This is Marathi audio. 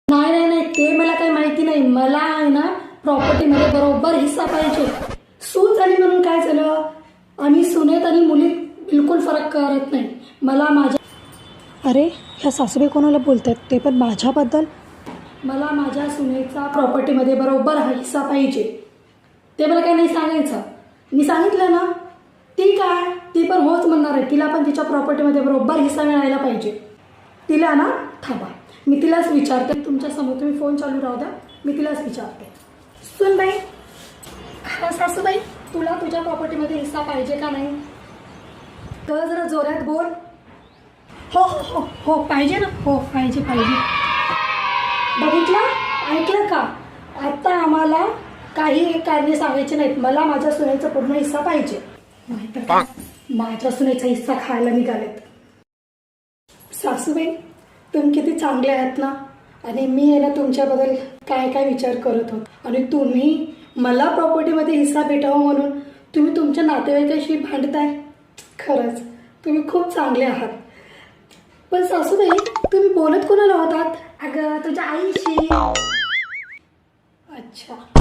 नाही नाही नाही, ते मला काही माहिती नाही. मला आहे ना प्रॉपर्टीमध्ये बरोबर हिस्सा पाहिजे. सून झाली म्हणून काय झालं, आम्ही सुनेत आणि मुलीत बिलकुल फरक करत नाही. मला माझ्या अरे ह्या सासूबाई कोणाला बोलतात, ते पण माझ्याबद्दल. मला माझ्या सुनेचा प्रॉपर्टीमध्ये बरोबर हिस्सा पाहिजे. ते मला काही नाही सांगायचं. मी सांगितलं ना, ती काय ती पण होच म्हणणार आहे. तिला पण तिच्या प्रॉपर्टीमध्ये बरोबर हिस्सा मिळायला पाहिजे. तिला ना थांबा, मी तिलाच विचारते. तुमच्या समोर तुम्ही फोन चालू राहू द्या, मी तिलाच विचारते. सुनबाई, सासूबाई, तुला तुझ्या प्रॉपर्टीमध्ये हिस्सा पाहिजे का नाही? तर जरा जोरात बोल. हो हो हो हो पाहिजे ना, हो पाहिजे पाहिजे. बघितलं, ऐकलं का? आता आम्हाला काही कारणे सांगायचे नाहीत. मला माझ्या सुनेचा पूर्ण हिस्सा पाहिजे. नाहीतर काय, माझ्या सुनेचा हिस्सा खायला निघालेत. सासूबाई, तुम्ही किती चांगले आहात ना. आणि मी आहे ना तुमच्याबद्दल काय काय विचार करत होतो. आणि तुम्ही मला प्रॉपर्टीमध्ये हिस्सा भेटावा म्हणून तुम्ही तुमच्या नातेवाईकाशी भांडताय. खरंच तुम्ही खूप चांगले आहात. पण सासूबाई, तुम्ही बोलत कोणाला होतात? अगं तुझ्या आईशी. अच्छा.